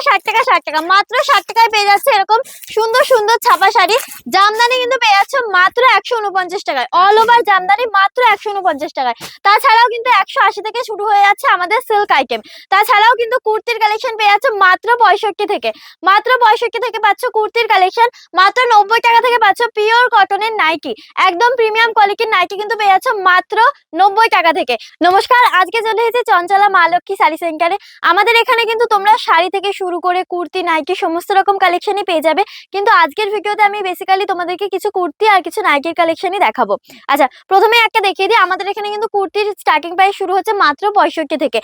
60 টাকা 60 টাকা মাত্র 60 টাকায় পেয়ে যাচ্ছে এরকম সুন্দর সুন্দর ছাপা শাড়ি। জামদানি কিন্তু পেয়ে যাচ্ছে মাত্র 149 টাকায়, অল ওভার জামদানি মাত্র 149 টাকায়। তাছাড়াও কিন্তু 180 থেকে শুরু হয়ে যাচ্ছে আমাদের সিল্ক আইটেম। তাছাড়াও কিন্তু কুর্তির কালেকশন পেয়ে যাচ্ছে মাত্র 65 থেকে, মাত্র 65 থেকে পাচ্ছ কুর্তির কালেকশন। মাত্র 90 টাকা থেকে পাচ্ছ পিওর কটনের নাইটি, একদম প্রিমিয়াম কোয়ালিটির নাইটি কিন্তু পেয়ে যাচ্ছে মাত্র 90 টাকা থেকে। নমস্কার, আজকে চলে এসেছি চঞ্চলা মা লক্ষ্মী শাড়ি সেন্টারে। আমাদের এখানে কিন্তু তোমরা শাড়ি থেকে শুরু করে কুর্তি নাইটি সমস্ত রকম কালেকশনই পেয়ে যাবে, কিন্তু আজকের ভিডিওতে আমি বেসিক্যালি তোমাদেরকে কিছু কুর্তি আর কিছু নাইটির কালেকশনই দেখাবো। আচ্ছা, প্রথমে একটা দেখিয়ে দিই, আমাদের এখানে কিন্তু কুর্তির স্টার্টিং প্রাইস শুরু হচ্ছে মাত্র 65 থেকে।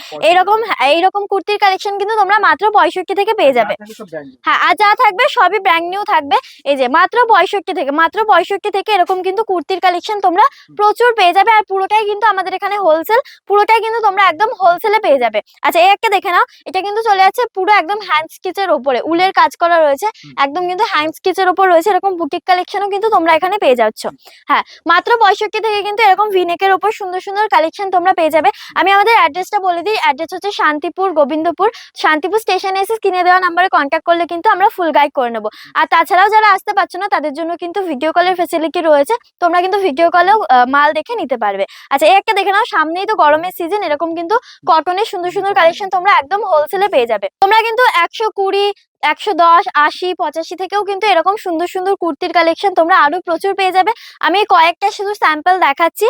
এইরকম কুর্তির কালেকশন কিন্তু তোমরা মাত্র 65 থেকে পেয়ে যাবে। হ্যাঁ, আর যা থাকবে সবই ব্র্যান্ড নিউ থাকবে। এই যে মাত্র 65 থেকে এরকম কিন্তু কুর্তির কালেকশন তোমরা প্রচুর পেয়ে যাবে। আর পুরোটাই কিন্তু আমাদের এখানে হোলসেল, পুরোটাই কিন্তু তোমরা একদম হোলসেলে পেয়ে যাবে। আচ্ছা, এই একটা দেখে নাও, এটা কিন্তু চলে যাচ্ছে পুরো একদম হ্যান্ড স্টিচের উপরে, উলের কাজ করা রয়েছে, একদম কিন্তু হ্যান্ড স্টিচের উপর রয়েছে। এরকম বুটিক কালেকশনও কিন্তু তোমরা এখানে পেয়ে যাচ্ছ। হ্যাঁ, মাত্র 65 থেকে কিন্তু এরকম ভিনেকের উপর সুন্দর সুন্দর কালেকশন তোমরা পেয়ে যাবে। আমি আমাদের অ্যাড্রেসটা বলে দিই, অ্যাড্রেস হচ্ছে শান্তিপুর গোবিন্দপুর। শান্তিপুর স্টেশনে এসে স্ক্রিনে দেওয়া নাম্বারে কন্ট্যাক্ট করলে কিন্তু আমরা ফুল গাইড করে নেবো। আর তাছাড়াও যারা আসতে পারছো না তাদের জন্য কিন্তু ভিডিও কলের ফেসিলিটি রয়েছে, তোমরা কিন্তু ভিডিও কলেও মাল দেখে নিতে পারবে। আচ্ছা, এই একটা দেখে নাও, সামনেই তো গরমের সিজন, এরকম কিন্তু কটনের সুন্দর সুন্দর কালেকশন তোমরা একদম হোলসেলে পেয়ে যাবে। তোমরা কিন্তু 120, 110, 80, 85 থেকেও কিন্তু এরকম সুন্দর সুন্দর কুর্তির কালেকশন তোমরা আরো প্রচুর পেয়ে যাবে। আমি কয়েকটা শুধু স্যাম্পল দেখাচ্ছি।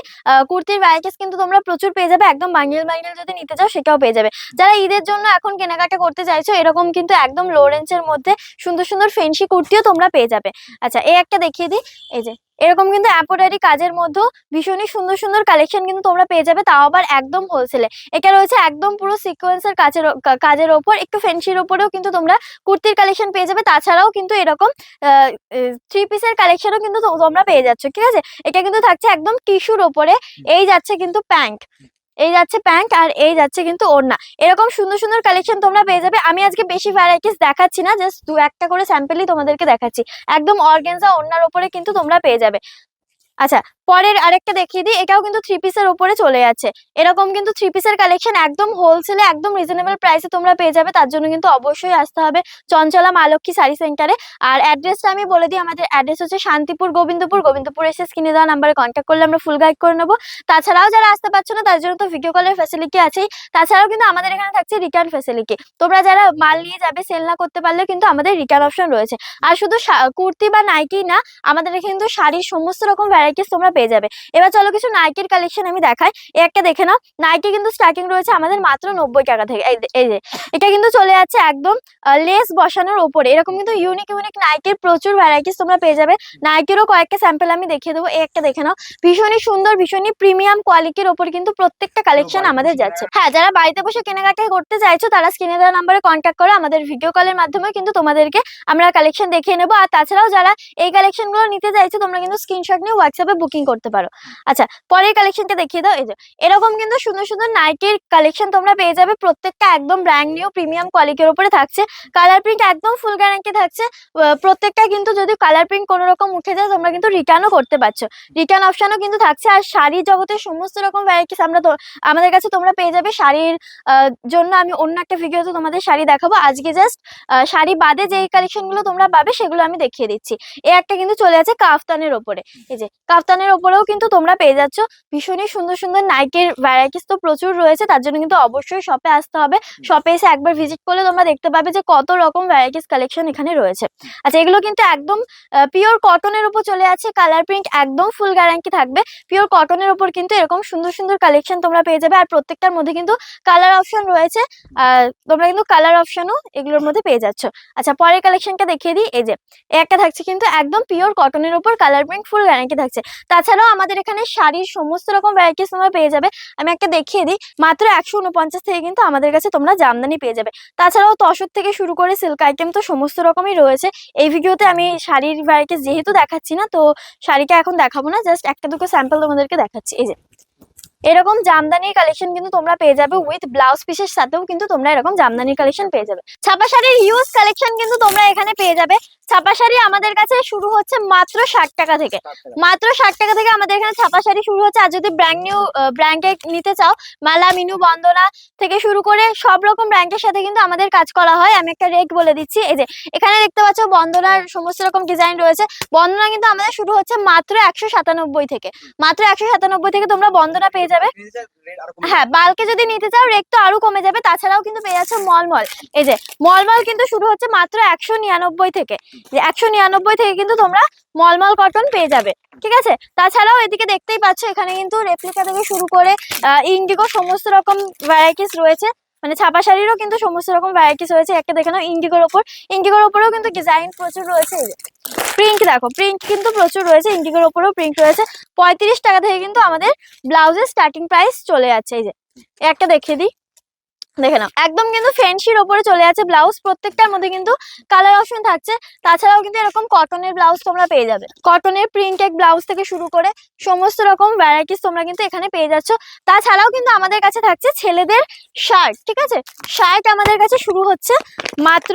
কুর্তির ভ্যারাইটিস কিন্তু তোমরা প্রচুর পেয়ে যাবে, একদম বান্ডেল বান্ডেল যদি নিতে চাও সেটাও পেয়ে যাবে। যারা ঈদের জন্য এখন কেনাকাটা করতে চাইছো, এরকম কিন্তু একদম লো রেঞ্জের মধ্যে সুন্দর সুন্দর ফেন্সি কুর্তিও তোমরা পেয়ে যাবে। আচ্ছা, এই একটা দেখিয়ে দিই, এই যে এরকম কিন্তু এমব্রয়ডারি কাজের মধ্যে ভীষণই সুন্দর সুন্দর কালেকশন কিন্তু তোমরা পেয়ে যাবে, তাও আবার একদম হোলসেলে। এটা রয়েছে একদম পুরো সিকোয়েন্সের কাজের ওপর, একটু ফেন্সির ওপরেও কিন্তু তোমরা কুর্তির কালেকশন পেয়ে যাবে। তাছাড়াও কিন্তু এরকম 3 পিসের কালেকশনও কিন্তু তোমরা পেয়ে যাচ্ছ, ঠিক আছে। এটা কিন্তু থাকছে একদম টিস্যুর ওপরে, এই যাচ্ছে কিন্তু প্যান্ট, এই যাচ্ছে প্যান্ট, আর এই যাচ্ছে কিন্তু ওড়না। এরকম সুন্দর সুন্দর কালেকশন তোমরা পেয়ে যাবে। আমি আজকে বেশি ভ্যারাইটিস দেখাচ্ছি না, জাস্ট 2-1টা করে স্যাম্পলই তোমাদেরকে দেখাচ্ছি। একদম অর্গানজা ওড়নার ওপরে কিন্তু তোমরা পেয়ে যাবে। আচ্ছা, পরের আরেকটা দেখিয়ে দিই, এটাও কিন্তু 3 পিসের উপরে চলে যাচ্ছে। এরকম কিন্তু 3 পিসের কালেকশন একদম হোলসেলে একদম রিজনেবল প্রাইসে তোমরা পেয়ে যাবে। তার জন্য কিন্তু অবশ্যই আসতে হবে চঞ্চলা মা লক্ষ্মী শাড়ি সেন্টারে। আর অ্যাড্রেসটা আমি বলে দিই, আমাদের অ্যাড্রেস হচ্ছে শান্তিপুর গোবিন্দপুর এসে স্ক্রিনে দেওয়া নাম্বারে কন্ট্যাক্ট করলে আমরা ফুল গাইড করে নেবো। তাছাড়াও যারা আসতে পারছো না তার জন্য তো ভিডিও কলের ফ্যাসিলিটি আছেই। তাছাড়াও কিন্তু আমাদের এখানে থাকছে রিটার্ন ফ্যাসিলিটি, তোমরা যারা মাল নিয়ে যাবে সেল না করতে পারলে কিন্তু আমাদের রিটার্ন অপশন রয়েছে। আর শুধু কুর্তি বা নাইটি না, আমাদের এখানে কিন্তু শাড়ির সমস্ত রকম ভ্যারাইটিস তোমরা পেয়ে যাবে। এবার চলো কিছু নাইটির কালেকশন আমি দেখাই। একটা দেখে নাও, নাইটি কিন্তু স্টার্টিং রয়েছে আমাদের মাত্র 90 টাকা থেকে। এই যে এটা কিন্তু চলে যাচ্ছে একদম লেস বসানোর উপরে, এরকম কিন্তু ইউনিক ইউনিক নাইটির প্রচুর ভ্যারাইটিস তোমরা পেয়ে যাবে। নাইটিরও কয়েকটা স্যাম্পল আমি দেখিয়ে দেবো। এই একটা দেখে নাও, ভীষণই সুন্দর, ভীষণই প্রিমিয়াম কোয়ালিটির ওপর কিন্তু প্রত্যেকটা কালেকশন আমাদের যাচ্ছে। হ্যাঁ, যারা বাড়িতে বসে কেনাকাটা করতে চাইছো তারা স্ক্রিনে দেওয়া নাম্বারে কন্ট্যাক্ট করে আমাদের ভিডিও কলের মাধ্যমে কিন্তু তোমাদেরকে আমরা কালেকশন দেখিয়ে নেবো। আর তাছাড়াও যারা এই কালেকশন গুলো নিতে চাইছো তোমরা কিন্তু স্ক্রিনশট নিয়ে হোয়াটসঅ্যাপে বুকিং করতে পারো। আচ্ছা, পরের কালেকশনটা দেখিয়ে দাও। এই যে এরকম কিন্তু সুন্দর সুন্দর নাইটির কালেকশন তোমরা পেয়ে যাবে, প্রত্যেকটা একদম ব্র্যান্ড নিউ প্রিমিয়াম কোয়ালিটির উপরে থাকছে। কালার প্রিন্ট একদম ফুল গ্যারান্টি থাকছে। প্রত্যেকটা কিন্তু যদি কালার প্রিন্ট কোনো রকম উঠে যায় তোমরা কিন্তু রিটার্নও করতে পারছো, রিটার্ন অপশনও কিন্তু থাকছে। আর শাড়ি জগতের সমস্ত রকম ভ্যারাইটিস আমাদের কাছে তোমরা পেয়ে যাবে। শাড়ির জন্য আমি অন্য একটা ভিডিওতে তোমাদের শাড়ি দেখাবো। আজকে জাস্ট শাড়ি বাদে যে কালেকশন গুলো তোমরা পাবে সেগুলো আমি দেখিয়ে দিচ্ছি। এই একটা কিন্তু চলে আছে কাফতানের ওপরে, এই যে কাফতানের ওপরেও কিন্তু তোমরা পেয়ে যাচ্ছ ভীষণই সুন্দর সুন্দর নাইটির ভ্যারাইটিস তো প্রচুর রয়েছে। তার জন্য কিন্তু অবশ্যই শপে আসতে হবে। শপে এসে একবার ভিজিট করলে তোমরা দেখতে পাবে যে কত রকম ভ্যারাইটিস কালেকশন এখানে রয়েছে। আচ্ছা, এগুলো কিন্তু একদম পিওর কটনের উপর চলে আছে, কালার প্রিন্ট একদম ফুল গ্যারান্টি থাকবে। পিওর কটনের উপর কিন্তু এরকম সুন্দর সুন্দর কালেকশন তোমরা পেয়ে যাবে। আর প্রত্যেকটার মধ্যে কিন্তু কালার অপশন রয়েছে, তোমরা কিন্তু কালার অপশনও এগুলোর মধ্যে পেয়ে যাচ্ছ। আচ্ছা, পরের কালেকশনটা দেখিয়ে দিই। এই যে একটা থাকছে কিন্তু একদম পিওর কটনের উপর, কালার প্রিন্ট ফুল গ্যারান্টি থাকছে। তাছাড়াও আমাদের এখানে শাড়ির সমস্ত রকম ভ্যারাইটিস তোমরা পেয়ে যাবে। আমি একটা দেখিয়ে দিই, মাত্র 149 থেকে কিন্তু আমাদের কাছে তোমরা জামদানি পেয়ে যাবে। তাছাড়াও তসর থেকে শুরু করে সিল্ক আইটেম তো সমস্ত রকমই রয়েছে। এই ভিডিওতে আমি শাড়ির ভ্যারাইটিস যেহেতু দেখাচ্ছি না, তো শাড়িটা এখন দেখাবো না, জাস্ট একটা দুটো স্যাম্পল তোমাদেরকে দেখাচ্ছি। এই যে এরকম জামদানির কালেকশন কিন্তু তোমরা পেয়ে যাবে উইথ ব্লাউজ পিসের সাথেও কিন্তু তোমরা এরকম জামদানির কালেকশন পেয়ে যাবে। ছাপা শাড়ির হিউজ কালেকশন কিন্তু তোমরা এখানে পেয়ে যাবে। ছাপা শাড়ি আমাদের কাছে শুরু হচ্ছে মাত্র 60 টাকা থেকে, মাত্র 60 টাকা থেকে আমাদের এখানে ছাপা শাড়ি শুরু হচ্ছে। আর যদি ব্র্যান্ড নিউ ব্র্যান্ডে নিতে চাও, মালা, মিনু, বন্দনা থেকে শুরু করে সব রকম ব্র্যান্ডের সাথে কিন্তু আমাদের কাজ করা হয়। আমি একটা রেট বলে দিচ্ছি, এই যে এখানে দেখতে পাচ্ছ বন্দনার সমস্ত রকম ডিজাইন রয়েছে। বন্দনা কিন্তু আমাদের শুরু হচ্ছে মাত্র 197 থেকে, মাত্র 197 থেকে তোমরা বন্দনা পেয়ে যাবে। হ্যাঁ, বালকে যদি নিতে চাও রেট তো আরো কমে যাবে। তাছাড়াও কিন্তু পেয়ে যাচ্ছে মলমল, এই যে মলমল কিন্তু শুরু হচ্ছে মাত্র 199 থেকে, যে 199 থেকে কিন্তু তোমরা মলমল কটন পেয়ে যাবে, ঠিক আছে। তাছাড়াও এদিকে দেখতেই পাচ্ছ এখানে কিন্তু রেপ্লিকা থেকে শুরু করে ইন্ডিগো সমস্ত রকম ভ্যারাইটিস রয়েছে, মানে ছাপা শাড়িরও কিন্তু সমস্ত রকম ভ্যারাইটিস রয়েছে। একটা দেখে নাও ইন্ডিগোর ওপর, ইন্ডিগোর ওপরেও কিন্তু ডিজাইন প্রচুর রয়েছে। এই যে প্রিন্ট দেখো, প্রিন্ট কিন্তু প্রচুর রয়েছে, ইন্ডিগোর ওপরেও প্রিন্ট রয়েছে। 35 টাকা থেকে কিন্তু আমাদের ব্লাউজের স্টার্টিং প্রাইস চলে যাচ্ছে। এই যে একটা দেখিয়ে দিই, দেখে নাও একদম কিন্তু ফ্যান্সির ওপরে চলে যাচ্ছে ব্লাউজ, প্রত্যেকটার মধ্যে কিন্তু কালার অপশন থাকছে। তাছাড়াও কিন্তু এরকম কটনের ব্লাউজ তোমরা পেয়ে যাবে, কটনের প্রিন্টেড ব্লাউজ থেকে শুরু করে সমস্ত রকম ভ্যারাইটিস তোমরা কিন্তু এখানে পেয়ে যাচ্ছ। তাছাড়াও কিন্তু আমাদের কাছে থাকছে ছেলেদের শার্ট, ঠিক আছে। শার্ট আমাদের কাছে শুরু হচ্ছে মাত্র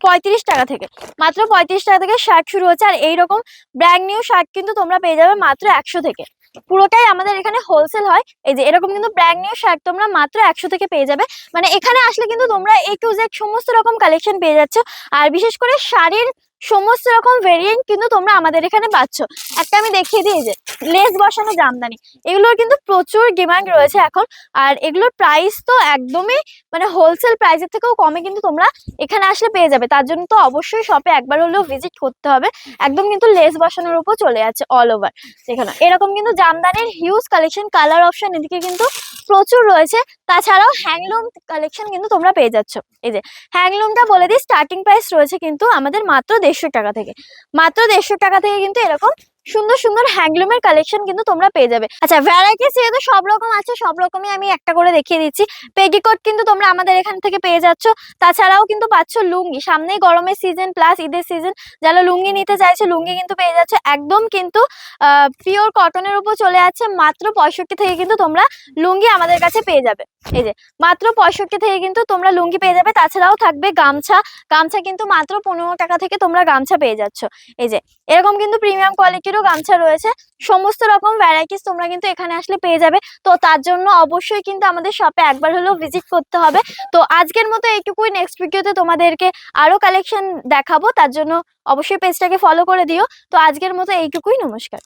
35 টাকা থেকে, মাত্র 35 টাকা থেকে শার্ট শুরু হচ্ছে। আর এইরকম ব্র্যান্ড নিউ শার্ট কিন্তু তোমরা পেয়ে যাবে মাত্র 100 থেকে, পুরোটাই আমাদের এখানে হোলসেল হয়। এই যে এরকম কিন্তু ব্র্যান্ড নিউ শার্ট তোমরা মাত্র 100 থেকে পেয়ে যাবে। মানে এখানে আসলে কিন্তু তোমরা A to Z সমস্ত রকম কালেকশন পেয়ে যাচ্ছ। আর বিশেষ করে শাড়ির সমস্ত রকম ভেরিয়েন্ট কিন্তু তোমরা আমাদের এখানে পাচ্ছ। একটা আমি দেখিয়ে দিই, যে লেস বসানো জামদানি, এগুলোর কিন্তু প্রচুর ডিমান্ড রয়েছে এখন। আর এগুলোর প্রাইস তো একদমই মানে হোলসেল প্রাইসের থেকেও কমে কিন্তু তোমরা এখানে আসলে পেয়ে যাবে। তার জন্য তো অবশ্যই শপে একবার হলেও ভিজিট করতে হবে। একদম কিন্তু লেস বসানোর উপর চলে যাচ্ছে অল ওভার। এখানে এরকম কিন্তু জামদানির হিউজ কালেকশন, কালার অপশন এদিকে কিন্তু প্রচুর রয়েছে। তাছাড়াও হ্যান্ডলুম কালেকশন কিন্তু তোমরা পেয়ে যাচ্ছ। এই যে হ্যান্ডলুমটা বলে দিই, স্টার্টিং প্রাইস রয়েছে কিন্তু আমাদের মাত্র 150 টাকা থেকে, মাত্র 150 টাকা থেকে কিন্তু এরকম সুন্দর সুন্দর হ্যান্ডলুমের কালেকশন কিন্তু তোমরা পেয়ে যাবে। আচ্ছা, ভ্যারাইটিস যেহেতু সব রকম আছে, সব রকমই আমি একটা করে দেখিয়ে দিচ্ছি। পেটিকোট কিন্তু তোমরা আমাদের এখান থেকে পেয়ে যাচ্ছ। তাছাড়াও কিন্তু পাচ্ছ লুঙ্গি, সামনেই গরমের সিজন প্লাস ঈদের সিজন, যারা লুঙ্গি নিতে চাইছে লুঙ্গি কিন্তু পেয়ে যাচ্ছে। একদম কিন্তু পিওর কটনের উপর চলে যাচ্ছে, মাত্র 65 থেকে কিন্তু তোমরা লুঙ্গি আমাদের কাছে পেয়ে যাবে। এই যে মাত্র 65 থেকে কিন্তু তোমরা লুঙ্গি পেয়ে যাবে। তাছাড়াও থাকবে গামছা, গামছা কিন্তু মাত্র 15 টাকা থেকে তোমরা গামছা পেয়ে যাচ্ছ। এই যে এরকম কিন্তু প্রিমিয়াম কোয়ালিটিরও গামছা রয়েছে। সমস্ত রকম ভ্যারাইটিস তোমরা কিন্তু এখানে আসলে পেয়ে যাবে। তো তার জন্য অবশ্যই কিন্তু আমাদের শপে একবার হলেও ভিজিট করতে হবে। তো আজকের মতো এইটুকুই, নেক্সট ভিডিওতে তোমাদেরকে আরো কালেকশন দেখাবো, তার জন্য অবশ্যই পেজটাকে ফলো করে দিও। তো আজকের মতো এইটুকুই, নমস্কার।